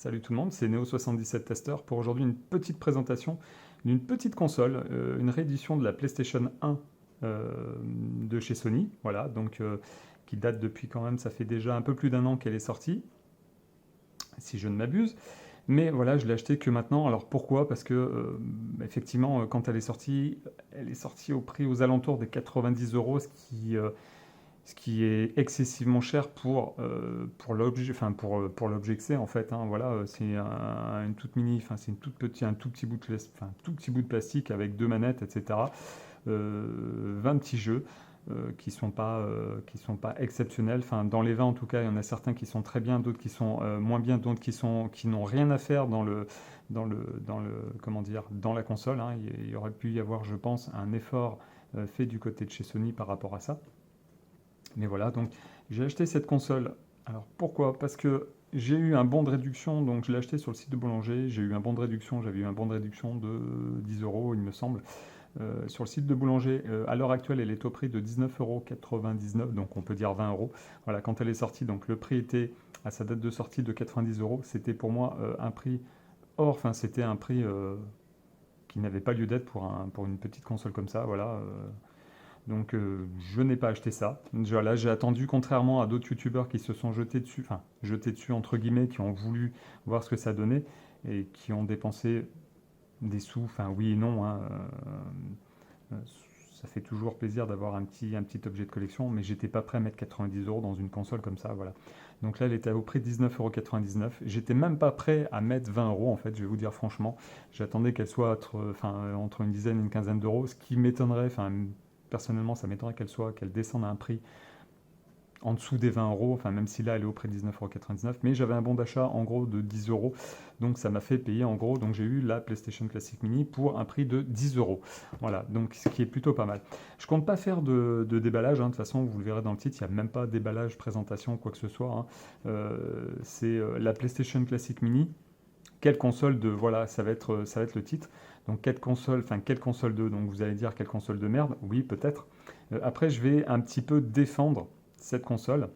Salut tout le monde, c'est Neo77 Tester pour aujourd'hui une petite présentation d'une petite console, une réédition de la PlayStation 1 de chez Sony, voilà, donc qui date depuis quand même, ça fait déjà un peu plus d'un an qu'elle est sortie, si je ne m'abuse. Mais voilà, je l'ai acheté que maintenant. Alors pourquoi? Parce que effectivement, quand elle est sortie au prix aux alentours des 90 euros, ce qui est excessivement cher pour l'objet, enfin pour l'objet que c'est en fait, hein. Voilà, c'est une toute mini, enfin c'est une toute petite, un tout petit bout de, enfin, tout petit bout de plastique avec deux manettes, etc. 20 petits jeux qui sont pas exceptionnels. Enfin, dans les 20 en tout cas, il y en a certains qui sont très bien, d'autres qui sont moins bien, d'autres qui n'ont rien à faire comment dire, dans la console, hein. Il y aurait pu y avoir, je pense, un effort fait du côté de chez Sony par rapport à ça. Mais voilà, donc j'ai acheté cette console. Alors pourquoi? Parce que j'ai eu un bon de réduction, donc je l'ai acheté sur le site de Boulanger. J'ai eu un bon de réduction, j'avais eu un bon de réduction de 10 euros, il me semble, sur le site de Boulanger. À l'heure actuelle, elle est au prix de 19,99 €, donc on peut dire 20 euros. Voilà, quand elle est sortie, donc le prix était à sa date de sortie de 90 euros. C'était pour moi un prix hors, enfin c'était un prix qui n'avait pas lieu d'être pour une petite console comme ça. Voilà. Donc je n'ai pas acheté ça. Là, j'ai attendu, contrairement à d'autres youtubeurs qui se sont jetés dessus, enfin jetés dessus entre guillemets, qui ont voulu voir ce que ça donnait et qui ont dépensé des sous, enfin oui et non, hein, euh, ça fait toujours plaisir d'avoir un petit objet de collection, mais j'étais pas prêt à mettre 90 euros dans une console comme ça, voilà. Donc là, elle était au prix de 19,99 €. J'étais même pas prêt à mettre 20 euros, en fait, je vais vous dire franchement. J'attendais qu'elle soit entre une dizaine et une quinzaine d'euros, ce qui m'étonnerait, enfin, personnellement, ça m'étonnerait qu'elle descende à un prix en dessous des 20 euros, enfin même si là elle est au prix de 19,99 €, mais j'avais un bon d'achat en gros de 10 euros, donc ça m'a fait payer en gros, donc j'ai eu la PlayStation Classic Mini pour un prix de 10 euros. Voilà, donc ce qui est plutôt pas mal. Je compte pas faire de déballage, hein. De toute façon vous le verrez dans le titre, il n'y a même pas de déballage, présentation, quoi que ce soit, hein. C'est la PlayStation Classic Mini. Quelle console de, voilà, ça va être le titre. Donc quelle console de, donc vous allez dire quelle console de merde, oui peut-être. Après je vais un petit peu défendre cette console,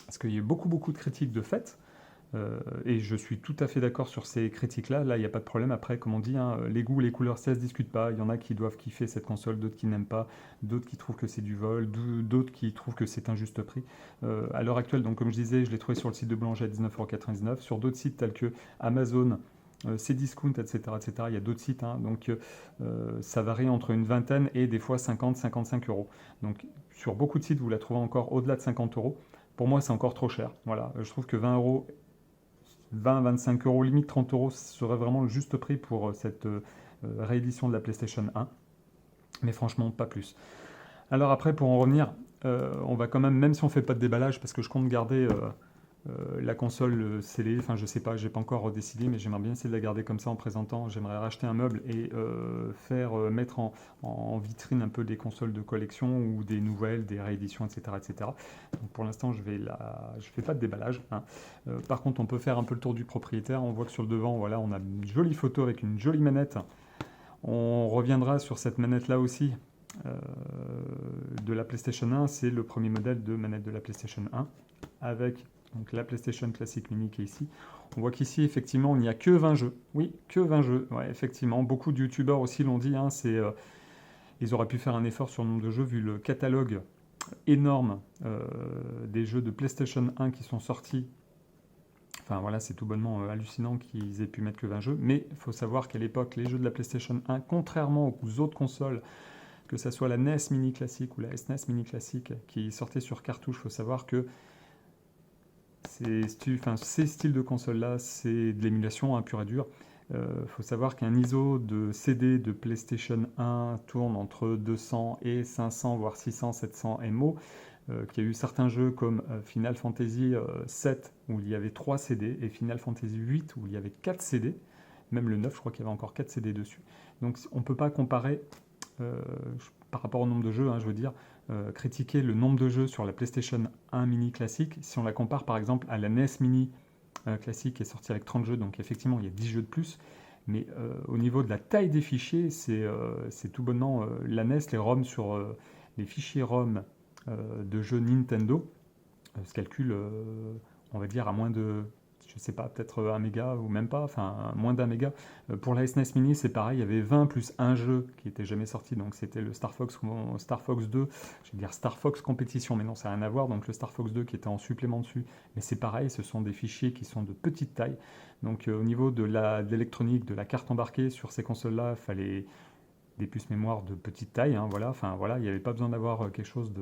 parce qu'il y a eu beaucoup de critiques de fait, et je suis tout à fait d'accord sur ces critiques-là. Là, il n'y a pas de problème. Après, comme on dit, hein, les goûts, les couleurs, ça se discute pas. Il y en a qui doivent kiffer cette console, d'autres qui n'aiment pas, d'autres qui trouvent que c'est du vol, d'autres qui trouvent que c'est un juste prix. À l'heure actuelle, donc comme je disais, je l'ai trouvé sur le site de Boulanger à 19,99 €. Sur d'autres sites tels que Amazon, Cdiscount, etc., etc. Il y a d'autres sites, hein, donc ça varie entre une vingtaine et des fois 50-55 euros. Donc sur beaucoup de sites, vous la trouvez encore au-delà de 50 euros. Pour moi, c'est encore trop cher. Voilà, je trouve que 20 euros, 20-25 euros, limite 30 euros, serait vraiment le juste prix pour cette réédition de la PlayStation 1. Mais franchement, pas plus. Alors après, pour en revenir, on va quand même, même si on fait pas de déballage, parce que je compte garder la console scellée, enfin je sais pas, j'ai pas encore décidé, mais j'aimerais bien essayer de la garder comme ça en présentant. J'aimerais racheter un meuble et mettre en vitrine un peu des consoles de collection ou des nouvelles, des rééditions, etc., etc. Donc pour l'instant, je fais pas de déballage, hein. Par contre, on peut faire un peu le tour du propriétaire. On voit que sur le devant, voilà, on a une jolie photo avec une jolie manette. On reviendra sur cette manette là aussi. euh, de la PlayStation 1, c'est le premier modèle de manette de la PlayStation 1 avec donc la PlayStation Classic Mini qui est ici. On voit qu'ici, effectivement, il n'y a que 20 jeux. Oui, que 20 jeux. Ouais, effectivement, beaucoup de youtubeurs aussi l'ont dit, hein, ils auraient pu faire un effort sur le nombre de jeux vu le catalogue énorme des jeux de PlayStation 1 qui sont sortis. Enfin voilà, c'est tout bonnement hallucinant qu'ils aient pu mettre que 20 jeux. Mais il faut savoir qu'à l'époque, les jeux de la PlayStation 1, contrairement aux autres consoles, que ce soit la NES Mini classique ou la SNES Mini classique qui sortaient sur cartouche, il faut savoir que ces styles de consoles-là, c'est de l'émulation, hein, pure et dure. Il faut savoir qu'un ISO de CD de PlayStation 1 tourne entre 200 et 500, voire 600, 700 MO. Qu'il y a eu certains jeux comme Final Fantasy 7 où il y avait 3 CD et Final Fantasy 8 où il y avait 4 CD. Même le 9, je crois qu'il y avait encore 4 CD dessus. Donc on ne peut pas comparer euh, par rapport au nombre de jeux, hein, je veux dire, critiquer le nombre de jeux sur la PlayStation 1 mini classique si on la compare par exemple à la NES mini classique qui est sortie avec 30 jeux, donc effectivement il y a 10 jeux de plus, mais au niveau de la taille des fichiers, c'est tout bonnement la NES, les ROM sur les fichiers ROM de jeux Nintendo se calculent, on va dire, à moins de, je sais pas, peut-être 1 méga ou même pas, enfin moins d'1 méga. Pour la SNES Mini, c'est pareil, il y avait 20 plus un jeu qui était jamais sorti, donc c'était le Star Fox 2, je vais dire Star Fox Competition, mais non, ça n'a rien à voir, donc le Star Fox 2 qui était en supplément dessus, mais c'est pareil, ce sont des fichiers qui sont de petite taille. Donc au niveau de l'électronique, de la carte embarquée sur ces consoles-là, il fallait des puces mémoire de petite taille, hein, voilà, enfin voilà, il n'y avait pas besoin d'avoir quelque chose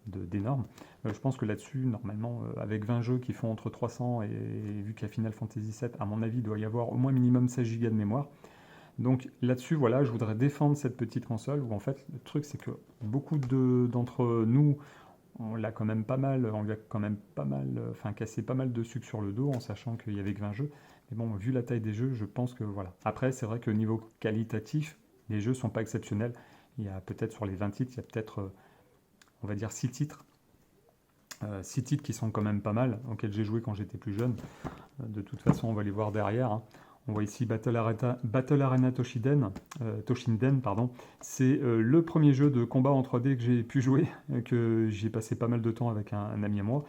d'énorme. Je pense que là-dessus, normalement, avec 20 jeux qui font entre 300 et vu qu'il y a Final Fantasy VII, à mon avis, il doit y avoir au moins minimum 16 Go de mémoire. Donc là-dessus, voilà, je voudrais défendre cette petite console où en fait, le truc, c'est que beaucoup d'entre nous, on l'a quand même pas mal, on lui a quand même pas mal, enfin cassé pas mal de sucre sur le dos en sachant qu'il y avait que 20 jeux. Mais bon, vu la taille des jeux, je pense que voilà. Après, c'est vrai que niveau qualitatif, les jeux sont pas exceptionnels. Il y a peut-être sur les 20 titres, il y a peut-être, on va dire 6 titres. 6 titres qui sont quand même pas mal, auxquels j'ai joué quand j'étais plus jeune. De toute façon, on va les voir derrière, hein. On voit ici Battle Arena Toshinden, pardon. C'est le premier jeu de combat en 3D que j'ai pu jouer, que j'ai passé pas mal de temps avec un ami à moi.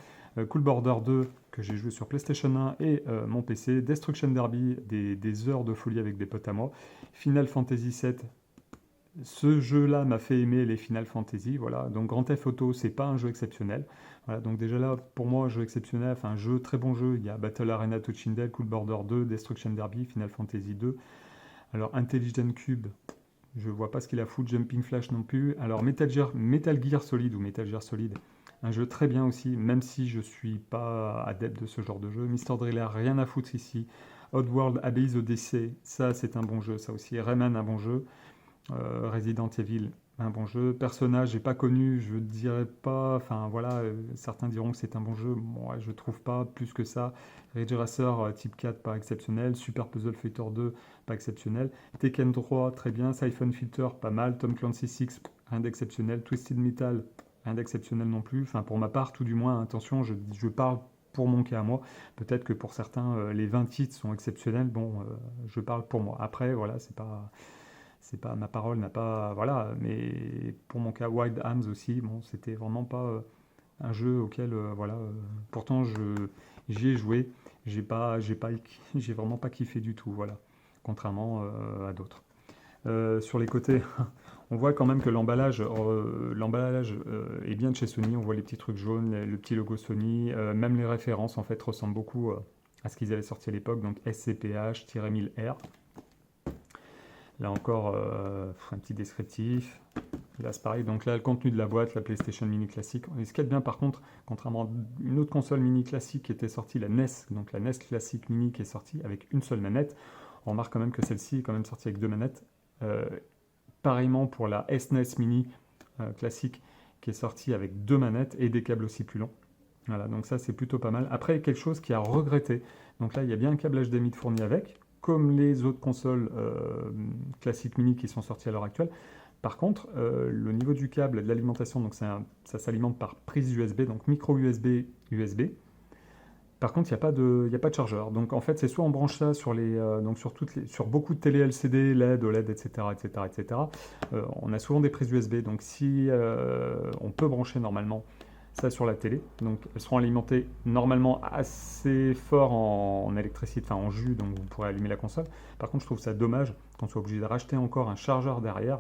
Cool Border 2, que j'ai joué sur PlayStation 1 et mon PC. Destruction Derby, des heures de folie avec des potes à moi. Final Fantasy 7. Ce jeu-là m'a fait aimer les Final Fantasy, voilà. Donc Grand Theft Auto, c'est pas un jeu exceptionnel. Voilà, donc déjà là, pour moi, jeu exceptionnel, enfin jeu, très bon jeu. Il y a Battle Arena Toshinden, Cool Border 2, Destruction Derby, Final Fantasy 2. Alors Intelligent Cube, je vois pas ce qu'il a foutu, Jumping Flash non plus. Alors Metal Gear Solid ou Metal Gear Solid, un jeu très bien aussi, même si je suis pas adepte de ce genre de jeu. Mr. Driller, rien à foutre ici. Oddworld Abyss Odyssey, ça c'est un bon jeu, ça aussi. Rayman, un bon jeu. Resident Evil, un bon jeu. Persona, j'ai pas connu, je dirais pas. Enfin voilà, certains diront que c'est un bon jeu. Moi, je trouve pas plus que ça. Ridge Racer Type 4, pas exceptionnel. Super Puzzle Fighter 2, pas exceptionnel. Tekken 3, très bien. Siphon Filter, pas mal. Tom Clancy 6, rien d'exceptionnel. Twisted Metal, rien d'exceptionnel non plus. Enfin, pour ma part, tout du moins, attention, je parle pour mon cas à moi. Peut-être que pour certains, les 20 titres sont exceptionnels. Bon, je parle pour moi. Après, voilà, c'est pas ma parole n'a pas voilà, mais pour mon cas Wild Arms aussi, bon, c'était vraiment pas un jeu auquel voilà, pourtant j'y ai joué, j'ai vraiment pas kiffé du tout, voilà, contrairement à d'autres. Sur les côtés, on voit quand même que l'emballage est bien de chez Sony. On voit les petits trucs jaunes, le petit logo Sony, même les références en fait ressemblent beaucoup à ce qu'ils avaient sorti à l'époque, donc SCPH-1000R. Là encore, un petit descriptif. Là, c'est pareil. Donc là, le contenu de la boîte, la PlayStation Mini classique. Et ce qui est bien, par contre, contrairement à une autre console mini classique qui était sortie, la NES, donc la NES classique mini qui est sortie avec une seule manette, on remarque quand même que celle-ci est quand même sortie avec 2 manettes. Pareillement pour la SNES Mini classique qui est sortie avec 2 manettes et des câbles aussi plus longs. Voilà, donc ça c'est plutôt pas mal. Après, quelque chose qui a regretté. Donc là, il y a bien un câble HDMI de fourni avec, comme les autres consoles classiques mini qui sont sorties à l'heure actuelle. Par contre, le niveau du câble de l'alimentation, donc ça s'alimente par prise USB, donc micro USB, USB. Par contre, il n'y a pas de chargeur. Donc en fait, c'est soit on branche ça sur sur beaucoup de télé LCD, LED, OLED, etc., etc., etc. On a souvent des prises USB. Donc si on peut brancher normalement ça sur la télé, donc elles seront alimentées normalement assez fort en électricité, enfin en jus, donc vous pourrez allumer la console. Par contre, je trouve ça dommage qu'on soit obligé de racheter encore un chargeur derrière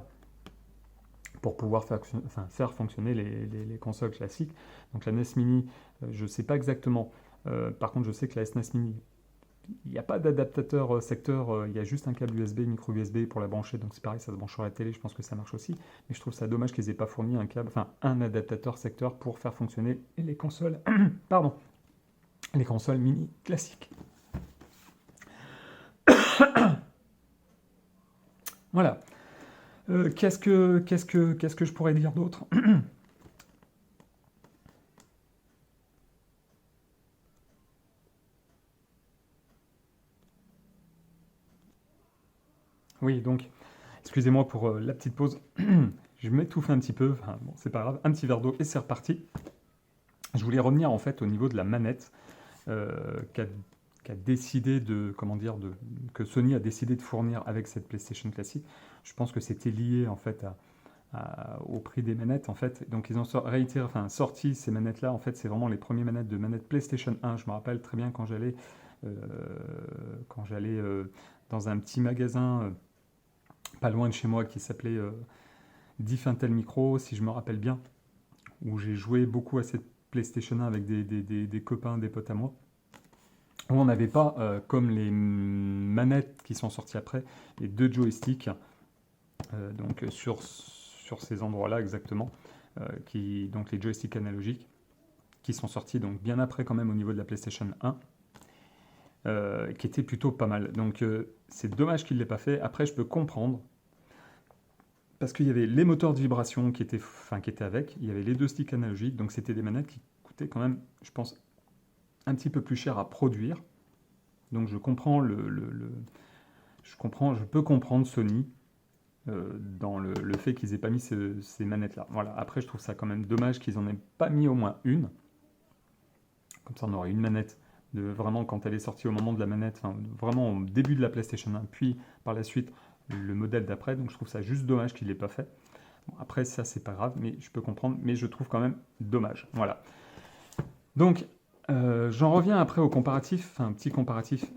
pour pouvoir faire fonctionner les consoles classiques. Donc la NES Mini, je ne sais pas exactement. Par contre, je sais que la SNES Mini, il n'y a pas d'adaptateur secteur, il y a juste un câble USB, micro USB pour la brancher, donc c'est pareil, ça se branche sur la télé, je pense que ça marche aussi. Mais je trouve ça dommage qu'ils n'aient pas fourni un adaptateur secteur pour faire fonctionner les consoles, pardon, les consoles mini classiques. Voilà. Qu'est-ce que je pourrais dire d'autre? Oui, donc, excusez-moi pour la petite pause. Je m'étouffe un petit peu, enfin, bon, c'est pas grave, un petit verre d'eau et c'est reparti. Je voulais revenir en fait au niveau de la manette qu'a décidé que Sony a décidé de fournir avec cette PlayStation classique. Je pense que c'était lié en fait au prix des manettes en fait. Donc ils ont sorti ces manettes là. En fait, c'est vraiment les premières manettes de manette PlayStation 1. Je me rappelle très bien quand j'allais quand j'allais dans un petit magasin pas loin de chez moi qui s'appelait Diffintel Micro, si je me rappelle bien, où j'ai joué beaucoup à cette PlayStation 1 avec des copains, des potes à moi, où on n'avait pas, comme les manettes qui sont sorties après, les 2 joysticks, donc sur ces endroits-là exactement, donc les joysticks analogiques, qui sont sortis donc bien après quand même au niveau de la PlayStation 1, qui était plutôt pas mal. Donc c'est dommage qu'il ne l'ait pas fait. Après, je peux comprendre, parce qu'il y avait les moteurs de vibration qui étaient avec, il y avait les 2 sticks analogiques, donc c'était des manettes qui coûtaient quand même, je pense, un petit peu plus cher à produire. Donc je comprends je peux comprendre Sony dans le fait qu'ils aient pas mis ces manettes-là. Voilà. Après, je trouve ça quand même dommage qu'ils en aient pas mis au moins une. Comme ça, on aurait une manette de vraiment quand elle est sortie au moment de la manette, enfin, vraiment au début de la PlayStation 1, puis par la suite le modèle d'après. Donc je trouve ça juste dommage qu'il ne l'ait pas fait. Bon, après, ça, c'est pas grave, mais je peux comprendre, mais je trouve quand même dommage. Voilà. Donc, j'en reviens après au comparatif, enfin, un petit comparatif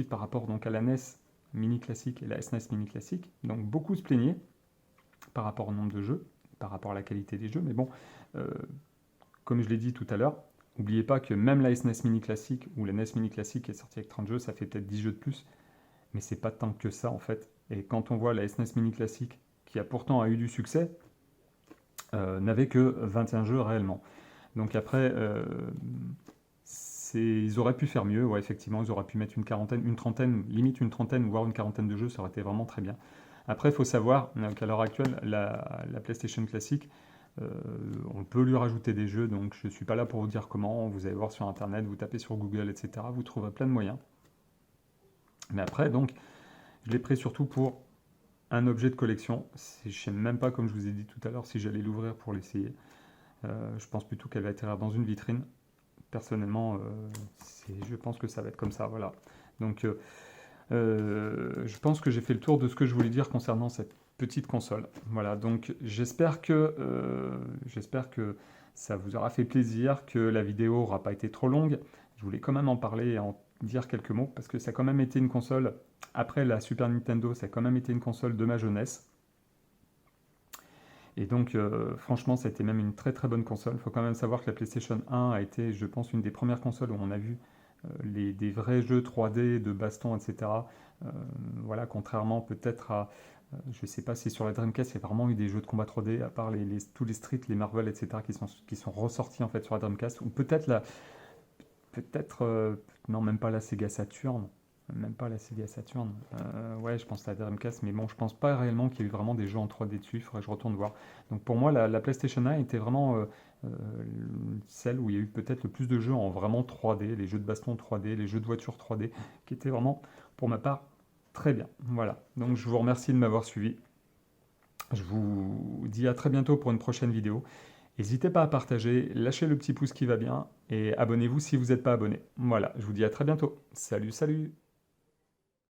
par rapport donc à la NES Mini classique et la SNES Mini classique. Donc beaucoup se plaignaient par rapport au nombre de jeux, par rapport à la qualité des jeux, mais bon, comme je l'ai dit tout à l'heure, n'oubliez pas que même la SNES Mini classique ou la NES Mini classique qui est sortie avec 30 jeux, ça fait peut-être 10 jeux de plus, mais c'est pas tant que ça en fait. Et quand on voit la SNES Mini classique, qui a pourtant eu du succès, n'avait que 21 jeux réellement. Donc après, ils auraient pu faire mieux, ouais, effectivement, ils auraient pu mettre une quarantaine, une trentaine, limite une trentaine, voire une quarantaine de jeux, ça aurait été vraiment très bien. Après, il faut savoir qu'à l'heure actuelle, la PlayStation classique, on peut lui rajouter des jeux, donc je ne suis pas là pour vous dire comment, vous allez voir sur Internet, vous tapez sur Google, etc., vous trouverez plein de moyens. Mais après, donc, je l'ai pris surtout pour un objet de collection. Je ne sais même pas, comme je vous ai dit tout à l'heure, si j'allais l'ouvrir pour l'essayer. Je pense plutôt qu'elle va atterrir dans une vitrine. Personnellement, je pense que ça va être comme ça, voilà. Donc, je pense que j'ai fait le tour de ce que je voulais dire concernant cette petite console. Voilà, donc j'espère que ça vous aura fait plaisir, que la vidéo n'aura pas été trop longue. Je voulais quand même en parler et en dire quelques mots, parce que ça a quand même été une console, après la Super Nintendo, ça a quand même été une console de ma jeunesse. Et donc, franchement, ça a été même une très très bonne console. Il faut quand même savoir que la PlayStation 1 a été, je pense, une des premières consoles où on a vu des vrais jeux 3D, de baston, etc. Voilà, contrairement peut-être à, je ne sais pas si sur la Dreamcast, il y a vraiment eu des jeux de combat 3D, à part tous les Street, les Marvel, etc., qui sont ressortis en fait sur la Dreamcast, ou non, même pas la Sega Saturn. Même pas la Sega Saturn. Ouais, je pense à la Dreamcast, mais bon, je pense pas réellement qu'il y ait eu vraiment des jeux en 3D dessus. Il faudrait que je retourne voir. Donc pour moi, la PlayStation 1 était vraiment celle où il y a eu peut-être le plus de jeux en vraiment 3D, les jeux de baston 3D, les jeux de voiture 3D, qui étaient vraiment, pour ma part, très bien. Voilà. Donc je vous remercie de m'avoir suivi. Je vous dis à très bientôt pour une prochaine vidéo. N'hésitez pas à partager, lâchez le petit pouce qui va bien et abonnez-vous si vous n'êtes pas abonné. Voilà, je vous dis à très bientôt. Salut, salut!